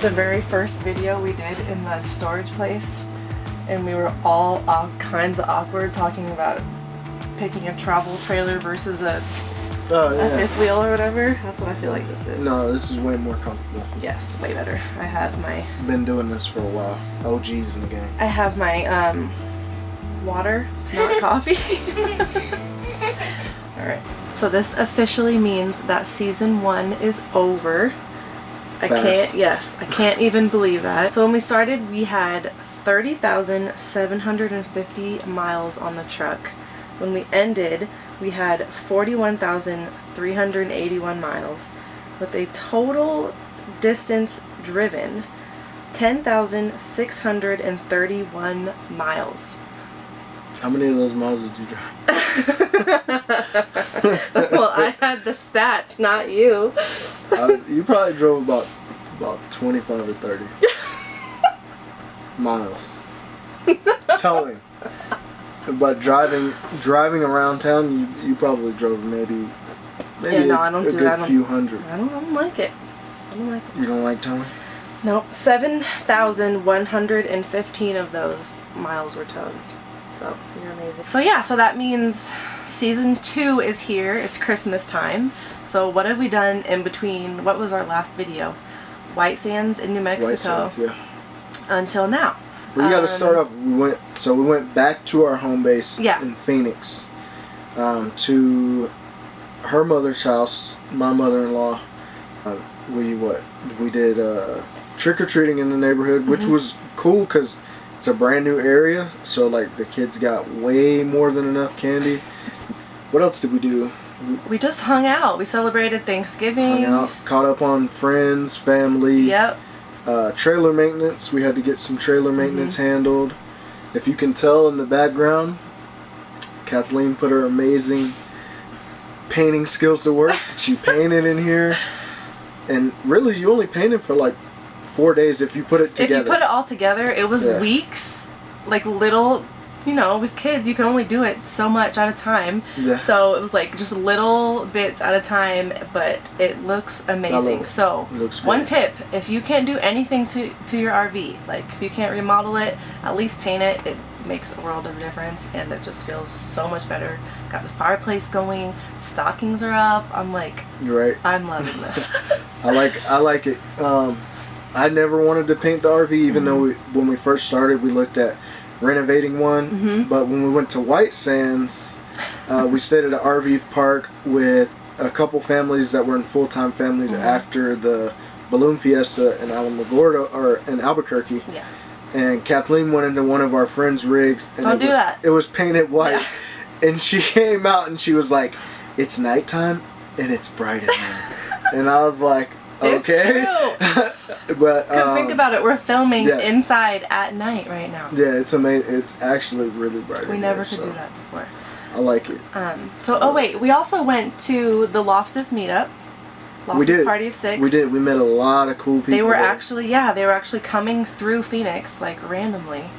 the very first video we did in the storage place, and we were all kinds of awkward talking about picking a travel trailer versus a fifth wheel or whatever. That's what I feel like this is. No, this is way more comfortable. Yes, way better. I have my... Been doing this for a while. OGs in the game. I have my water, not coffee. Alright, so this officially means that season 1 is over. I can't even believe that. So when we started, we had 30,750 miles on the truck. When we ended, we had 41,381 miles with a total distance driven 10,631 miles. How many of those miles did you drive? Well, I had the stats, not you. You probably drove about 25 or 30 miles. Towing. But driving around town, you probably drove maybe yeah, no, I don't a do good that. few hundred. I don't like it. I don't like it. You don't like towing? Nope. 7,115 of those miles were towed. So, you're amazing. So yeah, so that means season 2 is here. It's Christmas time. So what have we done in between? What was our last video? White Sands in New Mexico. White Sands, yeah. Until now. Well, you got to start off. We went back to our home base in Phoenix, to her mother's house, my mother-in-law. We did trick or treating in the neighborhood, which was cool because it's a brand new area. So like the kids got way more than enough candy. What else did we do? We just hung out. We celebrated Thanksgiving. Hung out, caught up on friends, family. Yep. Trailer maintenance. We had to get some trailer maintenance handled. If you can tell in the background, Kathleen put her amazing painting skills to work. She painted in here. And really, you only painted for like 4 days if you put it together. If you put it all together, it was weeks. Like little... You know, with kids, you can only do it so much at a time. Yeah. So it was like just little bits at a time, but it looks amazing. One tip, if you can't do anything to your RV, like if you can't remodel it, at least paint it. It makes a world of difference, and it just feels so much better. Got the fireplace going, stockings are up. I'm like, you're right. I'm loving this. I like it. I never wanted to paint the RV, even though when we first started, we looked at renovating one, but when we went to White Sands, we stayed at an RV park with a couple families that were in full-time families after the balloon fiesta in Alamogordo or in Albuquerque. Yeah. And Kathleen went into one of our friends' rigs, and it was painted white. Yeah. And she came out and she was like, "It's nighttime and it's bright in there." And I was like, "Okay." But because think about it, we're filming inside at night right now. Yeah, it's amazing. It's actually really bright. We never could do that before. I like it. We also went to the Loftis meetup. Loftis Party of 6. We did. We met a lot of cool people. They were actually coming through Phoenix like randomly,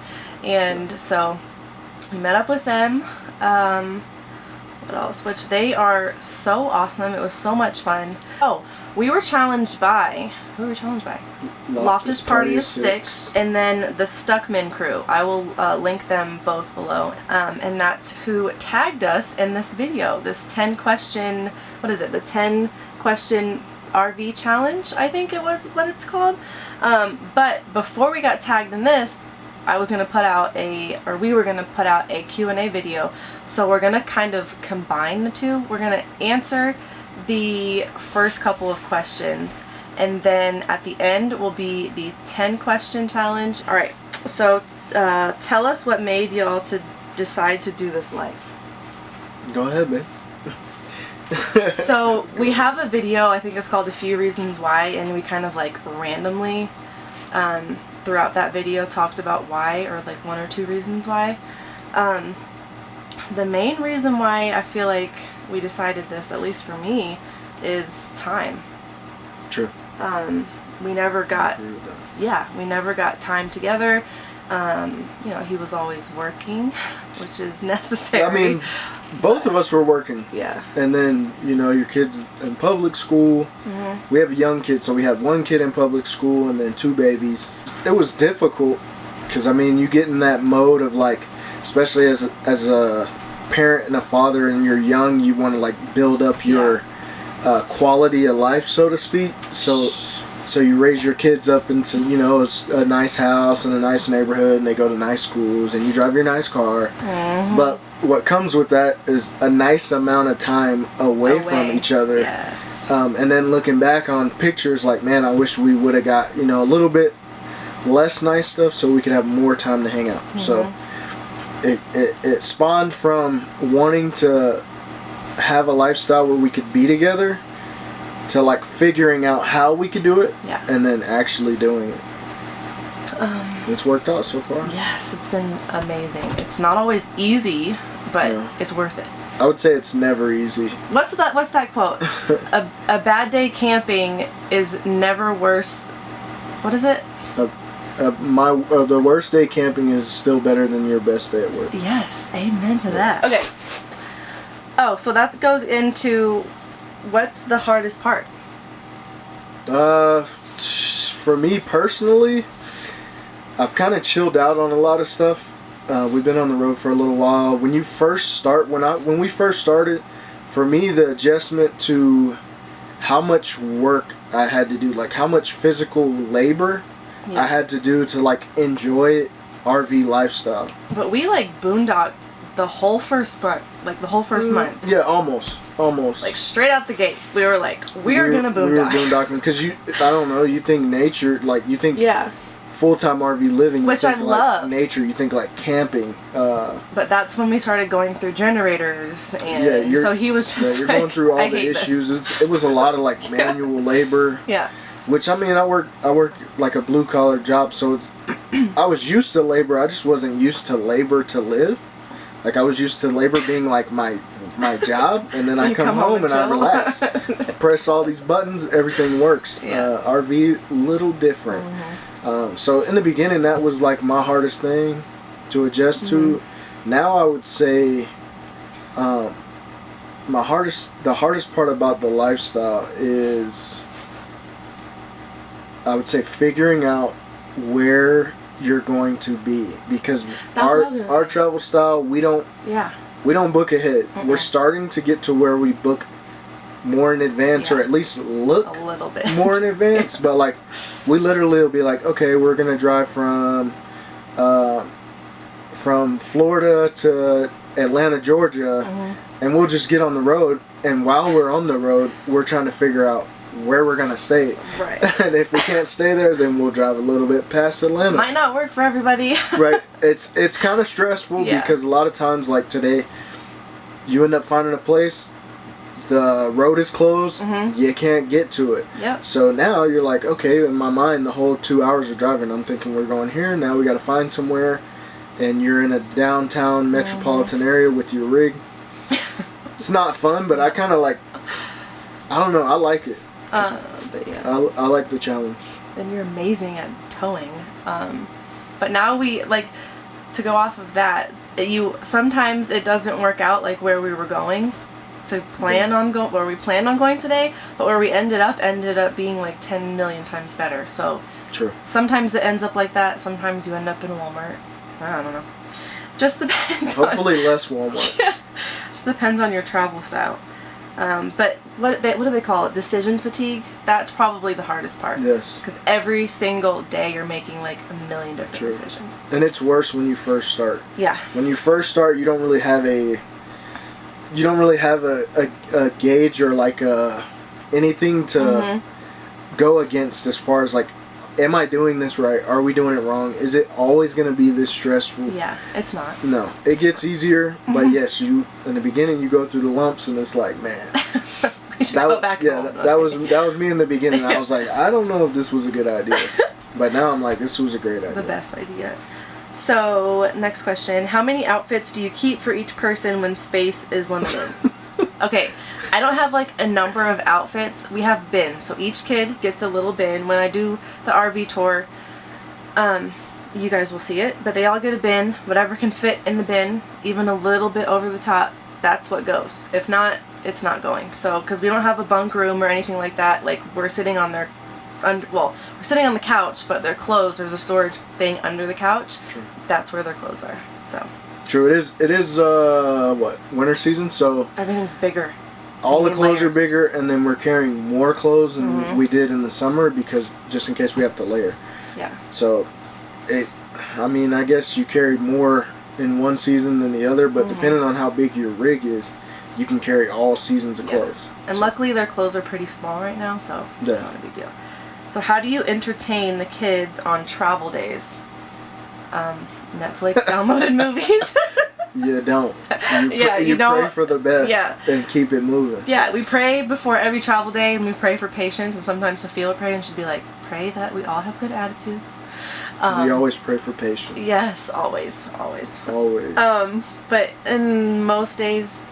and so we met up with them. What else? Which they are so awesome. It was so much fun. Oh, we were challenged by... Who were we challenged by? Loftis Party of 6 and then the Stuckman Crew. I will link them both below. And that's who tagged us in this video. This 10 question... What is it? The 10 question RV challenge, I think it was what it's called. But before we got tagged in this, we were going to put out a Q&A video. So we're going to kind of combine the two. We're going to answer the first couple of questions, and then at the end will be the 10 question challenge. Alright, so tell us what made y'all to decide to do this live. Go ahead, babe. So we have a video, I think it's called A Few Reasons Why, and we kind of like randomly throughout that video talked about why, or like 1 or 2 reasons why. The main reason why I feel like we decided this, at least for me, is time. True. We never got time together. You know, he was always working, which is necessary. I mean, both of us were working. Yeah. And then, you know, your kid's in public school. We have a young kid, so we have one kid in public school and then 2 babies. It was difficult because, I mean, you get in that mode of, like, especially as a parent and a father and you're young, you want to, like, build up your quality of life, so to speak. So you raise your kids up into, you know, a nice house and a nice neighborhood, and they go to nice schools, and you drive your nice car. But what comes with that is a nice amount of time away from each other. Yes. And then looking back on pictures, like, man, I wish we would have got, you know, a little bit less nice stuff so we could have more time to hang out. So it spawned from wanting to have a lifestyle where we could be together to, like, figuring out how we could do it and then actually doing it. It's worked out so far. Yes, it's been amazing. It's not always easy, but it's worth it. I would say it's never easy. What's that quote? a bad day camping is never worse. What is it? The worst day camping is still better than your best day at work. Yes, amen to that. Okay. Oh, so that goes into what's the hardest part? For me personally, I've kind of chilled out on a lot of stuff. We've been on the road for a little while. When we first started, for me, the adjustment to how much work I had to do, like how much physical labor I had to do to, like, enjoy RV lifestyle. But we, like, boondocked the whole first month, like the whole first month. Yeah, almost. Like straight out the gate, we were like, we're gonna boondock. We were boondocking because I don't know, you think nature, like you think full-time RV living, which I love. Like nature, you think like camping. But that's when we started going through generators, and so he was just you're like, going through all the issues. It was a lot of like manual labor. Yeah. Which, I mean, I work like a blue-collar job, so it's I was used to labor. I just wasn't used to labor to live. Like, I was used to labor being like my job, and then I come home and I relax. Press all these buttons, everything works. RV, little different. So in the beginning, that was like my hardest thing to adjust to. Now I would say the hardest part about the lifestyle is, I would say, figuring out where you're going to be, because our travel style, we don't book ahead. We're starting to get to where we book more in advance, or at least look a little bit more in advance. But like, we literally will be like, okay, we're gonna drive from Florida to Atlanta, Georgia, and we'll just get on the road. And while we're on the road, we're trying to figure out where we're gonna stay. Right. And if we can't stay there, then we'll drive a little bit past Atlanta. Might not work for everybody. Right. It's kind of stressful because a lot of times, like today, you end up finding a place, the road is closed, you can't get to it. Yep. So now you're like, okay, in my mind, the whole 2 hours of driving, I'm thinking we're going here. Now we got to find somewhere, and you're in a downtown metropolitan area with your rig. It's not fun, but I kind of like. I don't know. I like it. But yeah. I like the challenge. And you're amazing at towing. But now we, like, to go off of that, sometimes it doesn't work out like where we were going to plan on where we planned on going today, but where we ended up being like 10 million times better. So true. Sometimes it ends up like that. Sometimes you end up in Walmart. I don't know. Just depends. Hopefully less Walmart. Yeah. Just depends on your travel style. But what do they call it? Decision fatigue? That's probably the hardest part. Yes. Because every single day you're making like a million different decisions. And it's worse when you first start. Yeah. When you first start, you don't really have a gauge or like anything to go against as far as like, am I doing this right? Are we doing it wrong? Is it always going to be this stressful? Yeah, it's not. No, it gets easier, but yes, in the beginning you go through the lumps and it's like, man. We should go back home. That was me in the beginning. I was like, I don't know if this was a good idea. But now I'm like, this was a great idea. The best idea. So, next question. How many outfits do you keep for each person when space is limited? Okay, I don't have like a number of outfits. We have bins, so each kid gets a little bin. When I do the RV tour, you guys will see it, but they all get a bin. Whatever can fit in the bin, even a little bit over the top, that's what goes. If not, it's not going. So, because we don't have a bunk room or anything like that, like we're sitting on their, we're sitting on the couch, but their clothes, there's a storage thing under the couch. True. That's where their clothes are. So. True. It is winter season, so everything's bigger. All the clothes are bigger, and then we're carrying more clothes than we did in the summer because just in case we have to layer. Yeah. So, I guess you carried more in one season than the other, but depending on how big your rig is, you can carry all seasons of clothes. And luckily their clothes are pretty small right now, so it's not a big deal. So how do you entertain the kids on travel days? Netflix downloaded movies. You don't. You pray for the best and keep it moving. Yeah, we pray before every travel day, and we pray for patience, and sometimes Sophia will pray and she'll be like, pray that we all have good attitudes. We always pray for patience. Yes, always. Always. But in most days,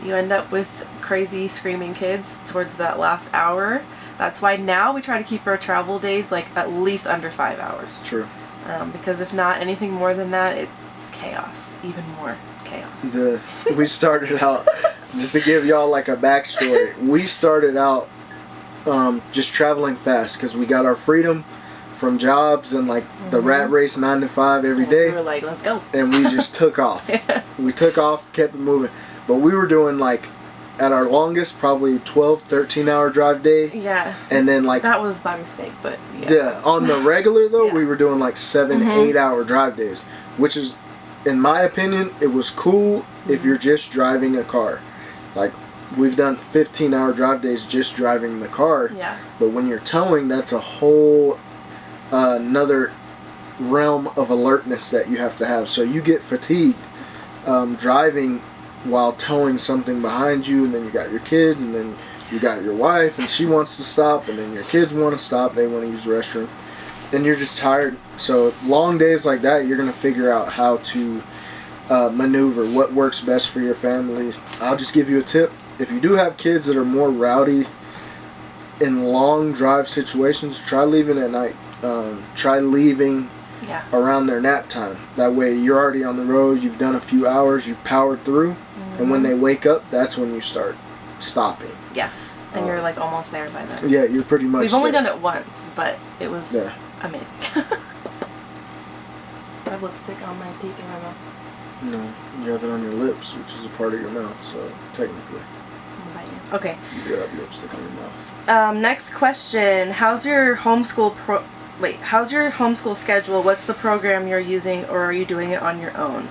you end up with crazy screaming kids towards that last hour. That's why now we try to keep our travel days like at least under 5 hours. True. Because if not anything more than that, it's chaos. Even more chaos. We started out, just to give y'all like a backstory, we started out just traveling fast because we got our freedom from jobs and like the rat race 9 to 5 every day. We were like, let's go. And we just took off. We took off, kept it moving. But we were doing like, at our longest, probably 12, 13-hour drive day. Yeah. And then like... That was by mistake, but yeah. Yeah. On the regular though, we were doing like 7, 8-hour drive days. Which is, in my opinion, it was cool if you're just driving a car. Like, we've done 15-hour drive days just driving the car. Yeah. But when you're towing, that's a whole another realm of alertness that you have to have. So you get fatigued driving while towing something behind you, and then you got your kids, and then you got your wife, and she wants to stop, and then your kids want to stop, they want to use the restroom, and you're just tired. So long days like that, you're going to figure out how to maneuver what works best for your family. I'll just give you a tip. If you do have kids that are more rowdy in long drive situations, try leaving at night. Try leaving around their nap time. That way you're already on the road, you've done a few hours, you've powered through, and when they wake up, that's when you start stopping. Yeah, and you're like almost there by then. Yeah, you're pretty much We've only there. done it once, but it was amazing. I have lipstick on my teeth and my mouth. No, you have it on your lips, which is a part of your mouth, so technically. Okay. You do have lipstick on your mouth. Next question. How's your homeschool schedule? What's the program you're using, or are you doing it on your own?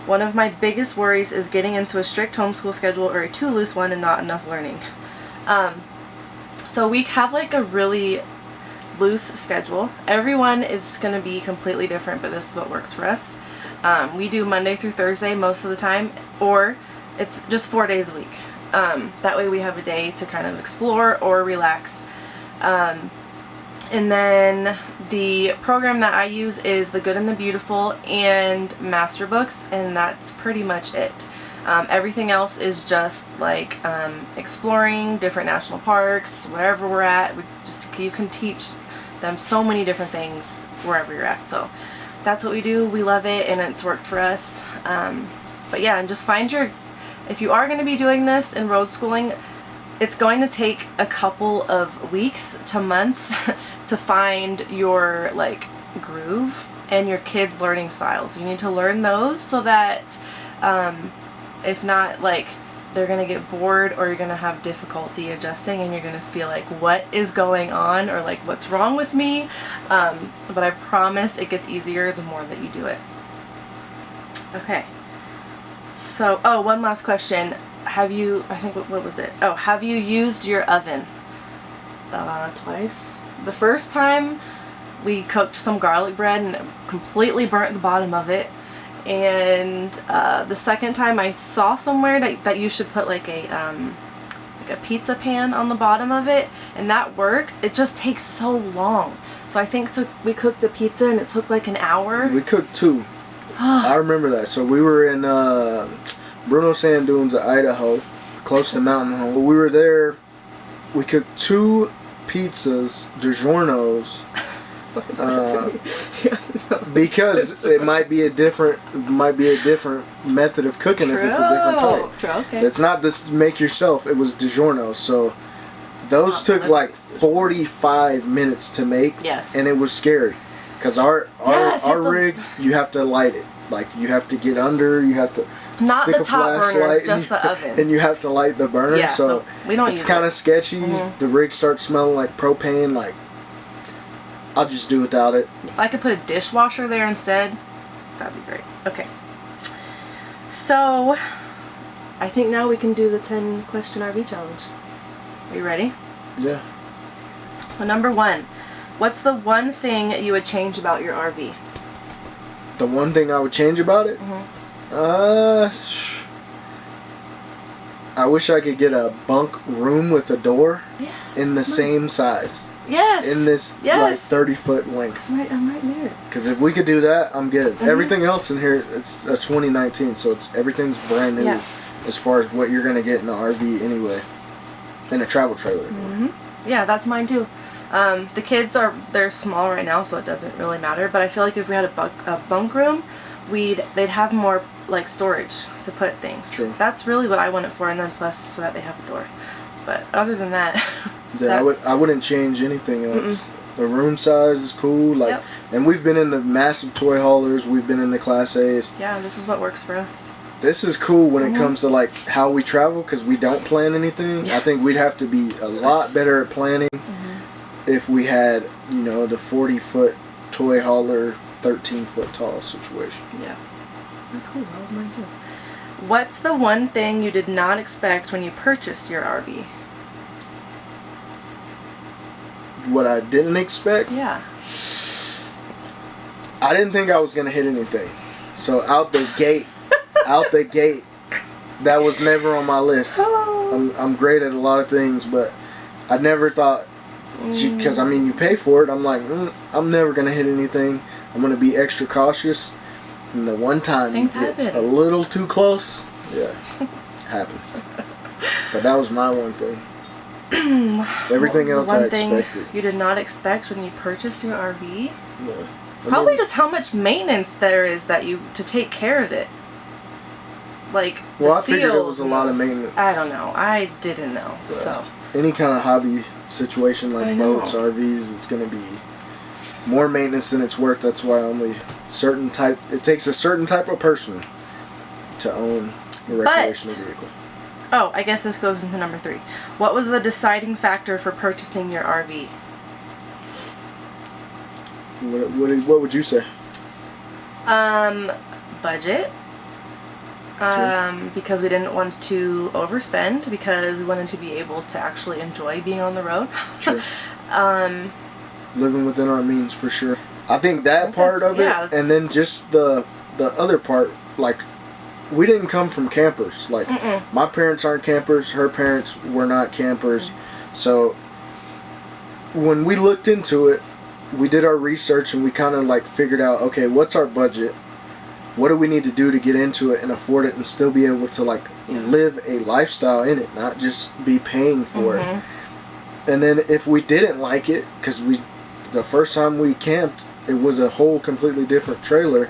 One of my biggest worries is getting into a strict homeschool schedule or a too loose one and not enough learning. So we have like a really loose schedule. Everyone is going to be completely different, but this is what works for us. We do Monday through Thursday most of the time, or it's just 4 days a week. That way we have a day to kind of explore or relax. And then the program that I use is The Good and the Beautiful and Master Books, and that's pretty much it. Everything else is just like exploring different national parks, wherever we're at. You can teach them so many different things wherever you're at. So that's what we do. We love it, and it's worked for us. But yeah, and just find if you are going to be doing this in road schooling, it's going to take a couple of weeks to months to find your like groove and your kids' learning styles. You need to learn those so that if not, like, they're going to get bored, or you're going to have difficulty adjusting, and you're going to feel like, what is going on, or like, what's wrong with me? But I promise it gets easier the more that you do it. Okay. So, one last question. Have you used your oven? Twice. The first time we cooked some garlic bread and it completely burnt the bottom of it. And the second time I saw somewhere that you should put like a pizza pan on the bottom of it, and that worked. It just takes so long. So I think we cooked the pizza and it took like an hour. We cooked 2. I remember that. So we were in Bruno Sand Dunes, Idaho, close to Mountain Home. We were there. We cooked 2 pizzas, DiGiorno's. Because it might be a different method of cooking if it's a different type. True, okay. It's not this make yourself. It was DiGiorno, so those took like 45 minutes to make. Yes. And it was scary, because our rig, you have to light it. Like, you have to get under. You have to not stick the a top flashlight, burners, just the oven. and you have to light the burner. Yeah, so we don't. It's kind of sketchy. The rig starts smelling like propane. Like, I'll just do without it. If I could put a dishwasher there instead, that'd be great. Okay. So, I think now we can do the 10-question RV challenge. Are you ready? Yeah. Well, number 1. What's the one thing you would change about your RV? The one thing I would change about it? I wish I could get a bunk room with a door in the same size. Yes. In this like 30-foot length. I'm right there. Because if we could do that, I'm good. Everything else in here, it's a 2019, so everything's brand new as far as what you're gonna get in an RV anyway, in a travel trailer. Yeah, that's mine too. The kids they're small right now, so it doesn't really matter. But I feel like if we had a bunk room, they'd have more like storage to put things. True. That's really what I want it for, and then plus so that they have a door. But other than that, yeah, I wouldn't change anything else. The room size is cool, like, and we've been in the massive toy haulers. We've been in the Class A's. Yeah, this is what works for us. This is cool when it comes to like how we travel, because we don't plan anything. Yeah. I think we'd have to be a lot better at planning if we had, the 40-foot toy hauler, 13-foot tall situation. Yeah, that's cool. That was mine too. What's the one thing you did not expect when you purchased your RV? What I didn't expect? Yeah. I didn't think I was gonna hit anything. So out the gate, that was never on my list. I'm great at a lot of things, but I never thought, because you pay for it. I'm like, I'm never gonna hit anything. I'm gonna be extra cautious. And the one time things you get happen. a little too close, happens. But that was my one thing. Everything else I expected. You did not expect when you purchased your RV? Yeah. Probably just how much maintenance there is to take care of it. Like, well, I figured it was a lot of maintenance. I don't know. I didn't know. Yeah. So any kind of hobby situation like boats, RVs, it's going to be more maintenance than it's worth. That's why it takes a certain type of person to own a recreational vehicle. Oh, I guess this goes into number 3. What was the deciding factor for purchasing your RV? What would you say? Budget. Because we didn't want to overspend, because we wanted to be able to actually enjoy being on the road. True. Living within our means, for sure. I think that part of it, and then just the other part, like, we didn't come from campers. Like, my parents aren't campers, her parents were not campers. So when we looked into it, we did our research and we kind of like figured out, okay, what's our budget? What do we need to do to get into it and afford it and still be able to like live a lifestyle in it, not just be paying for it. And then if we didn't like it, because the first time we camped, it was a whole completely different trailer.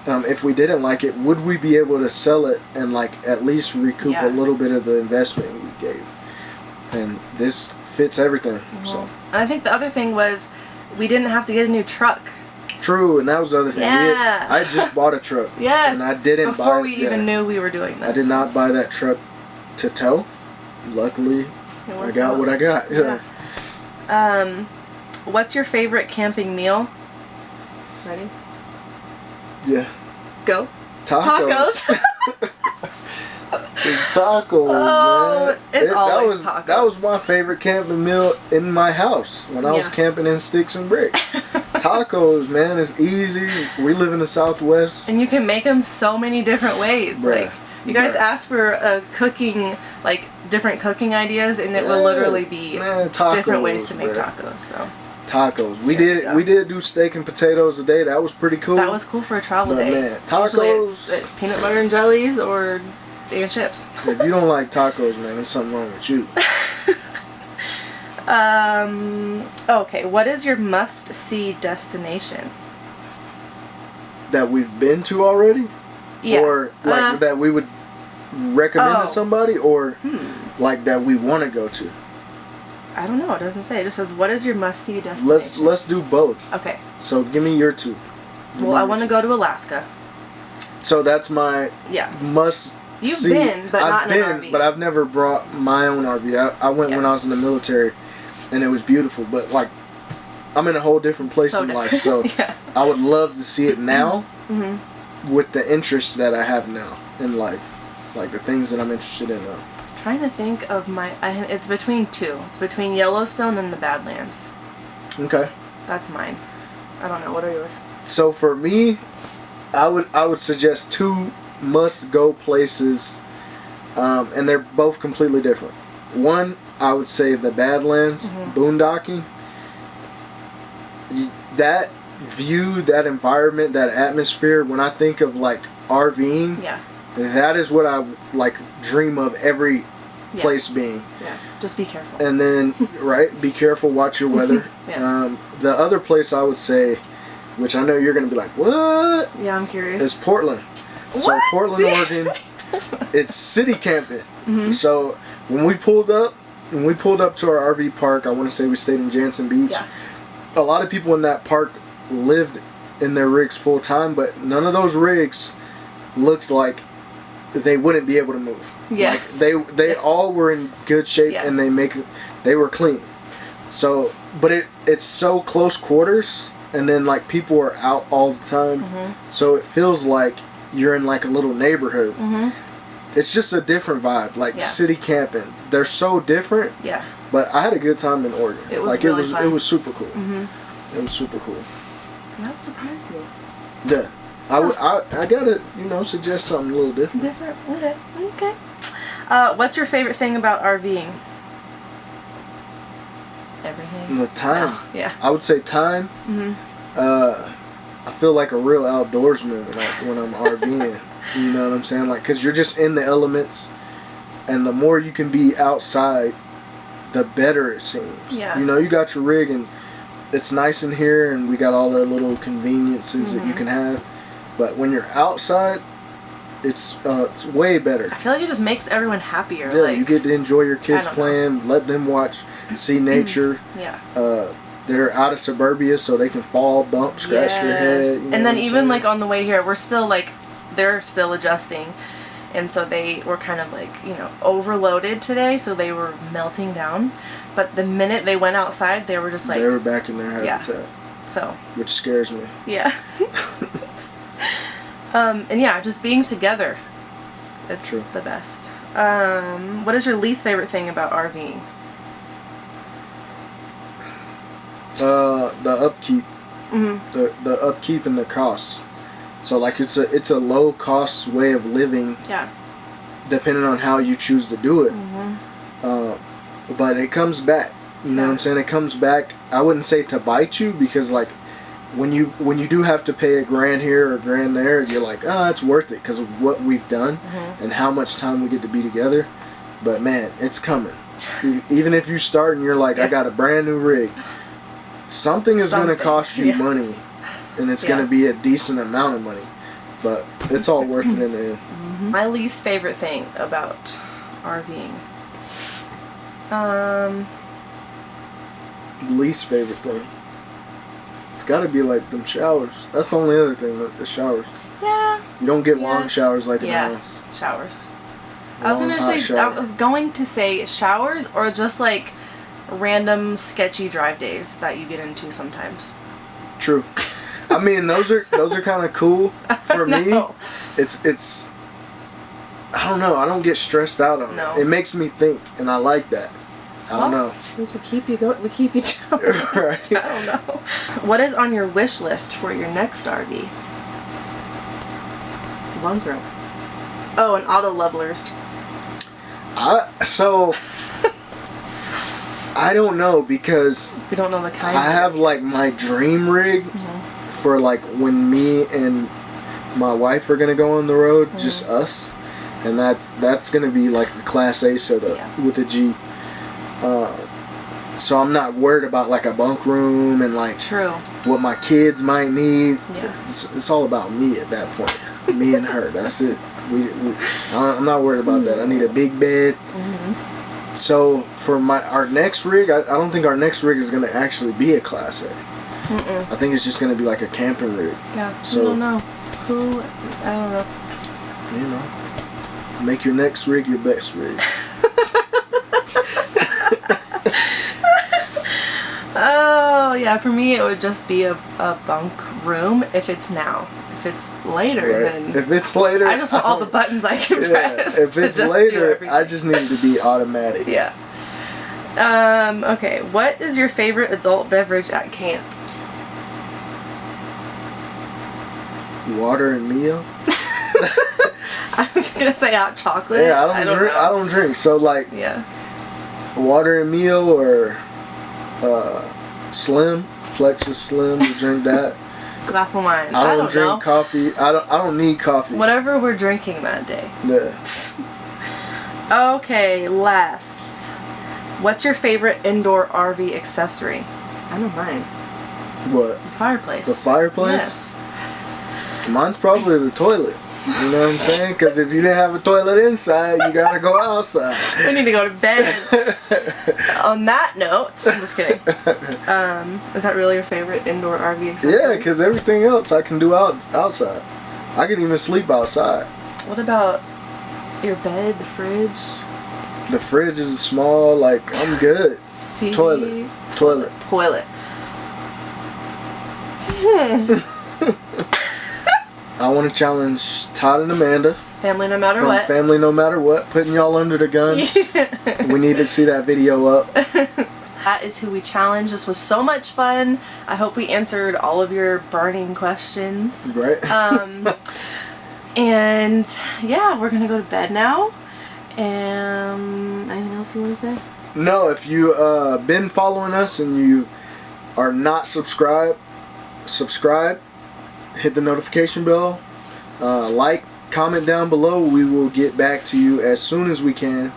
If we didn't like it, would we be able to sell it and like at least recoup a little bit of the investment we gave? And this fits everything. So. And I think the other thing was we didn't have to get a new truck. True, and that was the other thing. Yeah. I just bought a truck. Yes. And I didn't before we even knew we were doing this. I did not buy that truck to tow. Luckily, I got what I got. Yeah. What's your favorite camping meal? Ready? Yeah. Go. Tacos. Tacos, man. It's always tacos. That was my favorite camping meal in my house when I was camping in sticks and bricks. Tacos, man, it's easy. We live in the Southwest. And you can make them so many different ways. Bruh. Like, you guys asked for different cooking ideas, and it will literally be different ways to make tacos. So. Tacos. We did do steak and potatoes a day. That was pretty cool. That was cool for a travel day. Man, tacos. It's peanut butter and jellies or chips. If you don't like tacos, man, there's something wrong with you. Okay, what is your must-see destination? that we've been to already? Yeah. Or like that we would recommend to somebody, or like that we want to go to? I don't know. It doesn't say. It just says, what is your must-see destination? Let's do both. Okay. So give me your two. Well, I want to go to Alaska. So that's my must. You've been, but not in an RV. But I've never brought my own RV. I went when I was in the military, and it was beautiful. But like, I'm in a whole different place in life, so I would love to see it now, with the interests that I have now in life, like the things that I'm interested in now. I'm trying to think of it's between two. It's between Yellowstone and the Badlands. Okay. That's mine. I don't know. What are yours? So for me, I would suggest two must-go places, and they're both completely different. One, I would say the Badlands, boondocking. That view, that environment, that atmosphere, when I think of like RVing, that is what I like dream of every place being. Yeah, just be careful. And then, be careful, watch your weather. The other place I would say, which I know you're going to be like, what? Yeah, I'm curious. Is Portland. What? So Portland, Oregon, it's city camping. So when we pulled up to our RV park, I want to say we stayed in Jansen Beach. A lot of people in that park lived in their rigs full time, but none of those rigs looked like they wouldn't be able to move. Yes. Like they all were in good shape, and they were clean. So, but it's so close quarters, and then like people are out all the time, so it feels like you're in like a little neighborhood. It's just a different vibe, like city camping. They're so different. Yeah. But I had a good time in Oregon. It was fun. It was super cool. It was super cool. That surprised me. Yeah. I gotta suggest something a little different. Okay. What's your favorite thing about RVing? Everything. The time. Oh, yeah. I would say time. I feel like a real outdoorsman when I'm RVing. You know what I'm saying? Like, cause you're just in the elements, and the more you can be outside, the better it seems. Yeah. You got your rig and it's nice in here, and we got all the little conveniences that you can have. But when you're outside, it's way better. I feel like it just makes everyone happier. Yeah, you get to enjoy your kids playing, let them see nature. They're out of suburbia, so they can fall, bump, scratch their head. And then even like on the way here, we're still like, they're still adjusting. And so they were kind of like, overloaded today, so they were melting down. But the minute they went outside, they were just like... They were back in their habitat. So. Which scares me. Yeah. And yeah, just being together. It's the best. What is your least favorite thing about RVing? The upkeep. The upkeep and the costs. So like it's a low cost way of living. Yeah. Depending on how you choose to do it. But it comes back. You know what I'm saying? It comes back. I wouldn't say to bite you, because like when you do have to pay $1,000 here or $1,000 there, you're like, it's worth it because of what we've done and how much time we get to be together. But man, it's coming. Even if you start and you're like, I got a brand new rig, something is going to cost you money. And it's going to be a decent amount of money. But it's all worth it in the end. My least favorite thing about RVing. Least favorite thing. It's got to be like them showers. That's the only other thing, the showers. Yeah. You don't get long showers like in the house. Showers. I was going to say showers, or just like random sketchy drive days that you get into sometimes. True. I mean, those are kind of cool. For me, it's I don't know. I don't get stressed out on it. It makes me think, and I like that. I don't know. We keep you going. We keep you chilling. Right. I don't know. What is on your wish list for your next RV? Bunker. Oh, and auto levelers. I don't know, because we don't know the kind. I have like my dream rig for like when me and my wife are gonna go on the road, just us, and that's gonna be like a Class A setup with a Jeep. So So I'm not worried about like a bunk room and like True. what my kids might need. Yeah. It's all about me at that point. Me and her. That's it. I'm not worried about that. I need a big bed. Mm-hmm. So for our next rig, I don't think our next rig is going to actually be a Class A. Mm-mm. I think it's just going to be like a camping rig. Yeah. So, I don't know. I don't know. You know, make your next rig your best rig. Oh, yeah, for me it would just be a bunk room if it's now. If it's later, Right. then... If it's later... I just want all the buttons I can press. If it's later, I just need it to be automatic. Yeah. Okay, what is your favorite adult beverage at camp? Water and meal? I was gonna say hot chocolate. Yeah, I don't drink. So like... Yeah. Water and meal or... Slim, Flexus Slim, you drink that. Glass of wine. I don't drink know. coffee. I don't need coffee. Whatever we're drinking that day. Yeah. Okay, last. What's your favorite indoor RV accessory? I know mine. What? The fireplace. The fireplace? Yes. Mine's probably the toilet. You know what I'm saying? Because if you didn't have a toilet inside, you gotta go outside. We need to go to bed. On that note, I'm just kidding. Is that really your favorite indoor RV accessory? Yeah, because everything else I can do outside. I can even sleep outside. What about your bed, the fridge? The fridge is small, like, I'm good. TV? Toilet. I want to challenge Todd and Amanda. Family no matter what. Family no matter what. Putting y'all under the gun. We need to see that video up. That is who we challenged. This was so much fun. I hope we answered all of your burning questions. Right. And yeah, we're going to go to bed now. Anything else you want to say? No, if you been following us and you are not subscribed, hit the notification bell, like, comment down below. We will get back to you as soon as we can.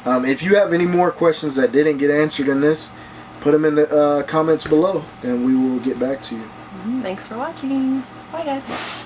If you have any more questions that didn't get answered in this, put them in the comments below and we will get back to you. Thanks for watching. Bye guys.